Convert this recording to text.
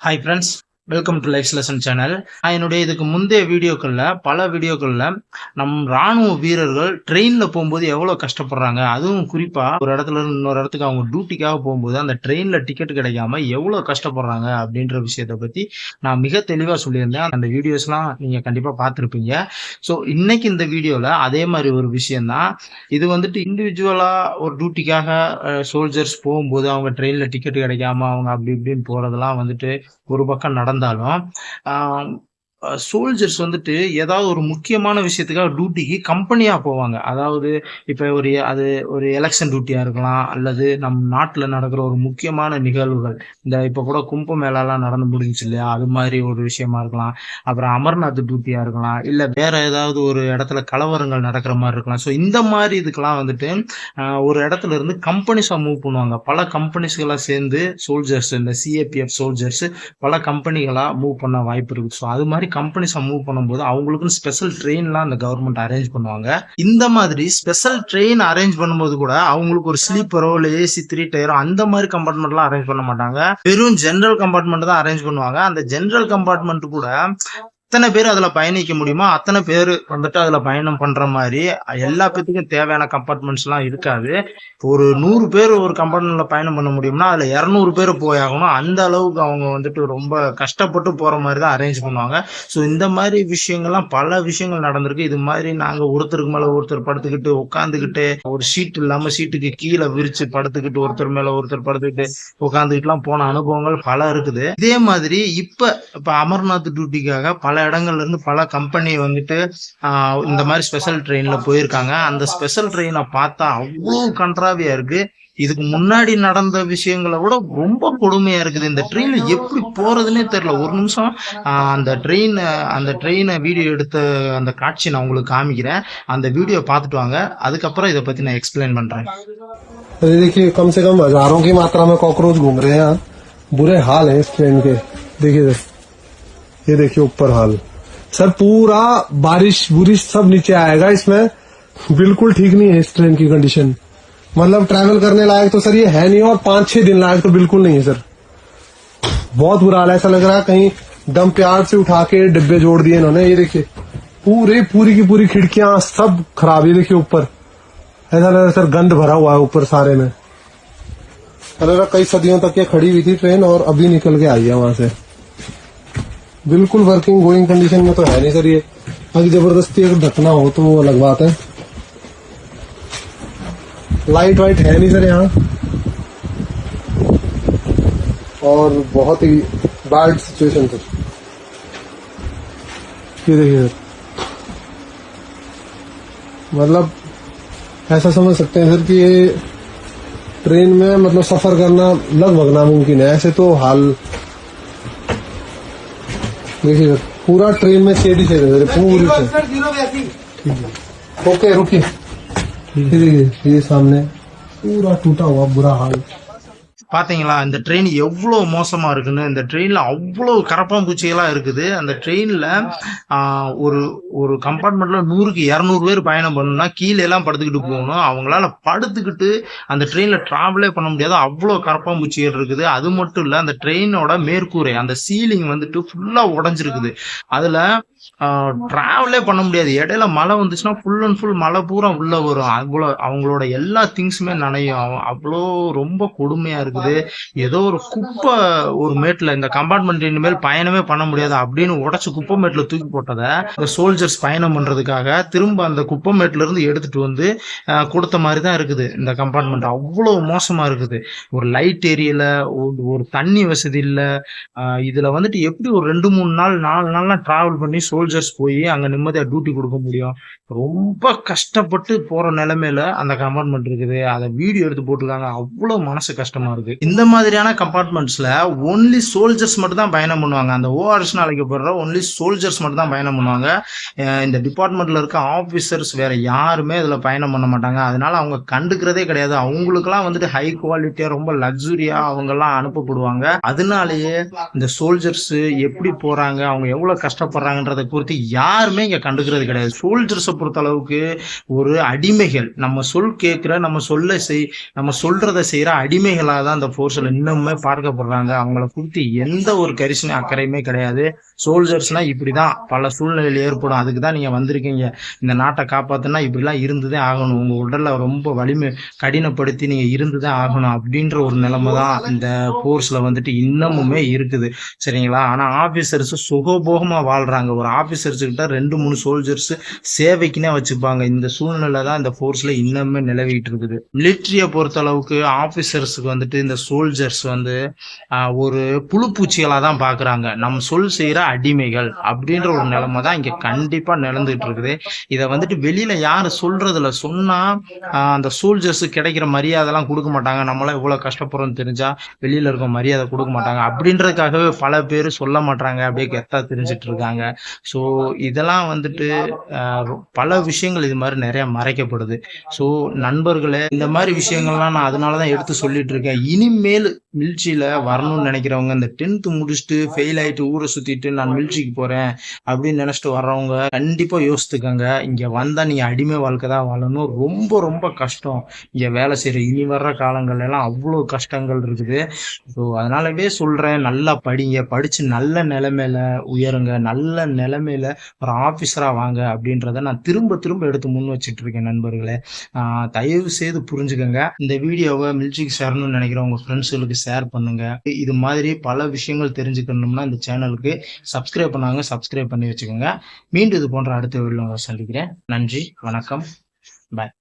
Hi friends, welcome to life lesson channel. என்னுடைய இதுக்கு முந்தைய வீடியோக்கள்ல பல வீடியோக்கள்ல ராணுவ வீரர்கள் ட்ரெயின்ல போகும்போது எவ்வளவு கஷ்டப்படுறாங்க, அதுவும் குறிப்பா ஒரு இடத்துல இருந்து இன்னொரு இடத்துக்கு அவங்க டியூட்டிக்காக போகும்போது அந்த ட்ரெயின்ல டிக்கெட் கிடைக்காம எவ்வளவு கஷ்டப்படுறாங்க அப்படின்ற விஷயத்த பத்தி நான் மிக தெளிவா சொல்லியிருந்தேன். அந்த வீடியோஸ்லாம் நீங்க கண்டிப்பா பார்த்துருப்பீங்க. ஸோ இன்னைக்கு இந்த வீடியோல அதே மாதிரி ஒரு விஷயம் தான். இது வந்துட்டு இண்டிவிஜுவலா ஒரு டியூட்டிக்காக சோல்ஜர்ஸ் போகும்போது அவங்க ட்ரெயின்ல டிக்கெட் கிடைக்காம அவங்க அப்படி இப்படின்னு போறதெல்லாம் வந்துட்டு ஒரு பக்கம் நடந்தாலும், சோல்ஜர்ஸ் வந்துட்டு ஏதாவது ஒரு முக்கியமான விஷயத்துக்காக டியூட்டிக்கு கம்பெனியா போவாங்க. அதாவது இப்ப ஒரு எலெக்ஷன் டியூட்டியா இருக்கலாம், அல்லது நம் நாட்டுல நடக்கிற ஒரு முக்கியமான நிகழ்வுகள். இப்ப கூட கும்பமேளாலாம் நடந்து முடிஞ்சுச்சு இல்லையா? அது மாதிரி ஒரு விஷயமா இருக்கலாம். அப்புறம் அமர்நாத் டியூட்டியா இருக்கலாம். இல்ல வேற ஏதாவது ஒரு இடத்துல கலவரங்கள் நடக்கிற மாதிரி இருக்கலாம். ஸோ இந்த மாதிரி இதுக்கெல்லாம் வந்துட்டு ஒரு இடத்துல இருந்து கம்பெனிஸா மூவ் பண்ணுவாங்க. பல கம்பெனிஸ்களா சேர்ந்து சோல்ஜர்ஸ், இந்த சிஏபிஎஃப் சோல்ஜர்ஸ் பல கம்பெனிகளா மூவ் பண்ண வாய்ப்பு இருக்கு. ஸோ அது மாதிரி கம்பெனிஸை மூவ் பண்ணும்போது அவங்களுக்குன்னு ஸ்பெஷல் ட்ரெயின்லாம் அந்த கவர்மெண்ட் அரேஞ்ச் பண்ணுவாங்க. இந்த மாதிரி ஸ்பெஷல் ட்ரெயின் அரேஞ்ச் பண்ணும்போது கூட அவங்களுக்கு ஒரு ஸ்லீப்பரோ இல்லை ஏசி 3 டயரோ அந்த மாதிரி கம்பார்ட்மெண்ட்லாம் அரேஞ்ச் பண்ண மாட்டாங்க. வெறும் ஜெனரல் கம்பார்ட்மெண்ட் தான் அரேஞ்ச் பண்ணுவாங்க. அந்த ஜெனரல் கம்பார்ட்மெண்ட் கூட எத்தனை பேர் அதுல பயணிக்க முடியுமோ அத்தனை பேர் வந்துட்டு அதுல பயணம் பண்ற மாதிரி எல்லா பேத்துக்கும் தேவையான கம்பார்ட்மெண்ட்ஸ் எல்லாம் இருக்காது. ஒரு 100 பேர் ஒரு கம்பார்ட்மெண்ட்ல பயணம் பண்ண முடியும்னா அதுல 200 பேர் போயாகணும். அந்த அளவுக்கு அவங்க வந்துட்டு ரொம்ப கஷ்டப்பட்டு போற மாதிரி தான் அரேஞ்ச் பண்ணுவாங்க. ஸோ இந்த மாதிரி விஷயங்கள்லாம் பல விஷயங்கள் நடந்திருக்கு. இது மாதிரி நாங்க ஒருத்தருக்கு மேல ஒருத்தர் படுத்துக்கிட்டு உட்காந்துக்கிட்டு, ஒரு சீட் இல்லாம சீட்டுக்கு கீழே விரிச்சு படுத்துக்கிட்டு ஒருத்தர் மேல ஒருத்தர் படுத்துக்கிட்டு உட்காந்துக்கிட்டு எல்லாம் போன அனுபவங்கள் பல இருக்குது. இதே மாதிரி இப்ப அமர்நாத் டியூட்டிக்காக பல இடங்கள்ல இருந்து பல கம்பெனி வந்துட்டு இந்த மாதிரி ஸ்பெஷல் ட்ரெயின்ல போயிருக்காங்க. அந்த ஸ்பெஷல் ட்ரெயினை பார்த்தா அவ்வளவு கன்றாவியா இருக்கு. இதுக்கு முன்னாடி நடந்த விஷயங்களை விட ரொம்ப கொடுமையா இருக்குது. இந்த ட்ரெயின்ல எப்படி போறதுன்னே தெரியல. ஒரு நிமிஷம் அந்த ட்ரெயினை வீடியோ எடுத்த அந்த காட்சி நான் உங்களுக்கு காமிக்கிறேன். அந்த வீடியோ பார்த்துட்டு வாங்க, அதுக்கப்புறம் இதை பத்தி நான் எக்ஸ்பிளைன் பண்றேன். देखिए कम से कम हजारों की मात्रा में कॉकरोच घूम रहे हैं। बुरे हाल है इस ट्रेन के। देखिए ये देखिए ऊपर हाल सर, पूरा बारिश बुरिश सब नीचे आएगा इसमें। बिल्कुल ठीक नहीं है इस ट्रेन की कंडीशन। मतलब ट्रैवल करने लायक तो सर ये है नहीं, और 5-6 दिन लायक तो बिल्कुल नहीं है सर। बहुत बुरा हाल है। ऐसा लग रहा है कहीं डंप यार्ड से उठा के डिब्बे जोड़ दिए इन्होंने। ये देखिए पूरी की पूरी खिड़कियां सब खराब। ये देखिए ऊपर ऐसा लग रहा है सर गंद भरा हुआ है ऊपर सारे में। लग रहा कई सदियों तक ये खड़ी हुई थी ट्रेन और अभी निकल के आई है वहां से। बिल्कुल वर्किंग गोइंग कंडीशन में तो है नहीं सर ये। अभी जबरदस्ती अगर ढकना हो तो वो अलग बात है। लाइट वाइट है नहीं सर यहाँ, और बहुत ही बैड सिचुएशन सर। ये देखिए सर, मतलब ऐसा समझ सकते हैं सर कि ये ट्रेन में मतलब सफर करना लगभग नामुमकिन है। ऐसे तो हाल देखिए सर, पूरा ट्रेन में छेद ही छेद है पूरी से। ओके रुकिए, देखिए ये सामने पूरा टूटा हुआ बुरा हाल। பாத்தீங்களா இந்த ட்ரெயின் எவ்வளவு மோசமா இருக்குன்னு? இந்த ட்ரெயின்ல அவ்வளவு கரப்பாம்பூச்சிகளா இருக்குது. அந்த ட்ரெயின்ல ஒரு ஒரு கம்பார்ட்மெண்ட்ல 100க்கு 200 பேர் பயணம் பண்ணணும்னா கீழே எல்லாம் படுத்துக்கிட்டு போகணும். அவங்களால படுத்துக்கிட்டு அந்த ட்ரெயின்ல டிராவலே பண்ண முடியாது, அவ்வளவு கரப்பாம்பூச்சிகள் இருக்குது. அது மட்டும் இல்ல, அந்த ட்ரெயினோட மேற்கூரை அந்த சீலிங் வந்துட்டு ஃபுல்லா உடைஞ்சிருக்குது. அதுல டிராவலே பண்ண முடியாது. இடையில மழை வந்துச்சுன்னா ஃபுல் அண்ட் ஃபுல் மழை பூரா உள்ள வரும். அவ்வளோ அவங்களோட எல்லா திங்ஸுமே நனையும். அவ்வளோ ரொம்ப கொடுமையா இருக்குது. ஏதோ ஒரு குப்பை ஒரு மேட்ல இந்த கம்பார்ட்மெண்ட் இனிமேல் பயணமே பண்ண முடியாது அப்படின்னு உடைச்சு குப்பை மேட்ல தூக்கி போட்டதை இந்த சோல்ஜர்ஸ் பயணம் பண்றதுக்காக திரும்ப அந்த குப்பை மேட்ல இருந்து எடுத்துட்டு வந்து கொடுத்த மாதிரி தான் இருக்குது இந்த கம்பார்ட்மெண்ட். அவ்வளவு மோசமா இருக்குது. ஒரு லைட் ஏரியல, ஒரு தண்ணி வசதி இல்ல. இதுல வந்துட்டு எப்படி ஒரு 2-3 நாள் 4 நாள்லாம் டிராவல் பண்ணி சோல்ஜர்ஸ் போய் அங்க நிம்மதியா டியூட்டி கொடுக்க முடியும்? ரொம்ப கஷ்டப்பட்டு போற நிலைமையில அந்த கம்பார்ட்மெண்ட் இருக்குது. அதை வீடியோ எடுத்து போட்டுருக்காங்க. அவ்வளவு மனசு கஷ்டமா இருக்கு. இந்த மாதிரியான கம்பார்ட்மெண்ட்ஸ்ல ஒன்லி சோல்ஜர்ஸ் மட்டும் தான் பயணம் பண்ணுவாங்க. அந்த ஓஆர்எஸ் அழைக்கப்படுற ஒன்லி சோல்ஜர்ஸ் மட்டும் தான் பயணம் பண்ணுவாங்க. இந்த டிபார்ட்மெண்ட்ல இருக்க ஆபீசர்ஸ் வேற யாருமே இதுல பயணம் பண்ண மாட்டாங்க. அதனால அவங்க கண்டுக்கிறதே கிடையாது. அவங்களுக்குலாம் வந்துட்டு ஹை குவாலிட்டியா ரொம்ப லக்ஸுரியா அவங்க எல்லாம் அனுப்பப்படுவாங்க. அதனாலேயே இந்த சோல்ஜர்ஸ் எப்படி போறாங்க, அவங்க எவ்வளவு கஷ்டப்படுறாங்கன்றத அதை குறித்து யாருமே இங்க கண்டுக்கிறது கிடையாது. சோல்ஜர்ஸை பொறுத்த அளவுக்கு ஒரு அடிமைகள், நம்ம சொல் கேட்கிற, நம்ம சொல்றதை செய்யற அடிமைகளாக தான் அந்த போர்ஸ்ல இன்னுமே பார்க்கப்படுறாங்க. அவங்கள குறித்து எந்த ஒரு கரிசனை அக்கறையுமே கிடையாது. சோல்ஜர்ஸ்னா இப்படிதான் பல சூழ்நிலையில் ஏற்படும், அதுக்குதான் நீங்க வந்திருக்கீங்க, இந்த நாட்டை காப்பாத்துனா இப்படிலாம் இருந்துதான் ஆகணும், உங்க உடல்ல ரொம்ப வலிமை கடினப்படுத்தி நீங்க இருந்துதான் ஆகணும் அப்படின்ற ஒரு நிலைமை தான் இந்த போர்ஸ்ல வந்துட்டு இன்னமுமே இருக்குது. சரிங்களா? ஆனா ஆபீசர்ஸ் சுகபோகமா வாழ்றாங்க. ஒரு ஆபீசர்ஸ் கிட்ட 2-3 சோல்ஜர்ஸ் சேவைக்குன்னே வச்சுப்பாங்க. இந்த சூழ்நிலை தான் இந்த போர்ஸ்ல இன்னுமே நிலவிட்டு இருக்குது. மிலிட்ரியை பொறுத்த அளவுக்கு ஆபீசர்ஸுக்கு வந்துட்டு இந்த சோல்ஜர்ஸ் வந்து ஒரு புழுப்பூச்சிகளா தான் பாக்குறாங்க. நம்ம சொல் செய்யற அடிமைகள் அப்படின்ற ஒரு நிலைமை தான் இங்க கண்டிப்பா நடந்துட்டு இருக்குது. இதை வந்துட்டு வெளியில யாரு சொல்றதுல சொன்னா அந்த சோல்ஜர்ஸ் கிடைக்கிற மரியாதை எல்லாம் கொடுக்க மாட்டாங்க. நம்மளாம் இவ்வளவு கஷ்டப்படுறோம்னு தெரிஞ்சா வெளியில இருக்க மரியாதை கொடுக்க மாட்டாங்க அப்படின்றதுக்காகவே பல பேர் சொல்ல மாட்டாங்க, அப்படியே கெத்தா தெரிஞ்சிட்டு இருக்காங்க. ஸோ இதெல்லாம் வந்துட்டு பல விஷயங்கள் இது மாதிரி நிறைய மறைக்கப்படுது. ஸோ நண்பர்களே, இந்த மாதிரி விஷயங்கள்லாம் நான் அதனாலதான் எடுத்து சொல்லிட்டு இருக்கேன். இனிமேல் மிலிட்ரியில வரணும்னு நினைக்கிறவங்க, இந்த 10th முடிச்சுட்டு ஃபெயில் ஆயிட்டு ஊரை சுத்திட்டு நான் மிலிட்ரிக்கு போறேன் அப்படின்னு நினைச்சிட்டு வர்றவங்க கண்டிப்பா யோசித்துக்கங்க. இங்க வந்தா நீங்க அடிமை வாழ்க்கை தான் வாழணும். ரொம்ப ரொம்ப கஷ்டம் இங்க வேலை செய்யற. இனி வர்ற காலங்கள் எல்லாம் அவ்வளவு கஷ்டங்கள் இருக்குது. ஸோ அதனாலவே சொல்றேன், நல்லா படிங்க, படிச்சு நல்ல நிலைமையில உயருங்க, நல்ல நிலைமையில ஒரு ஆபீசரா வாங்க அப்படின்றத நான் திரும்ப திரும்ப எடுத்து முன் வச்சிட்டு இருக்கேன். நண்பர்களே, தயவு செய்து புரிஞ்சுக்கங்க. இந்த வீடியோவை மிலிட்ரிக்கு சேரணும்னு நினைக்கிற உங்க ஃப்ரெண்ட்ஸுகளுக்கு ஷேர் பண்ணுங்க. இது மாதிரி பல விஷயங்கள் தெரிஞ்சுக்கணும்னா இந்த சேனலுக்கு சப்ஸ்கிரைப் பண்ணி வச்சுக்கோங்க. மீண்டும் இது போன்ற அடுத்த வீடியோவில் சந்திக்கிறேன். நன்றி, வணக்கம், பாய்.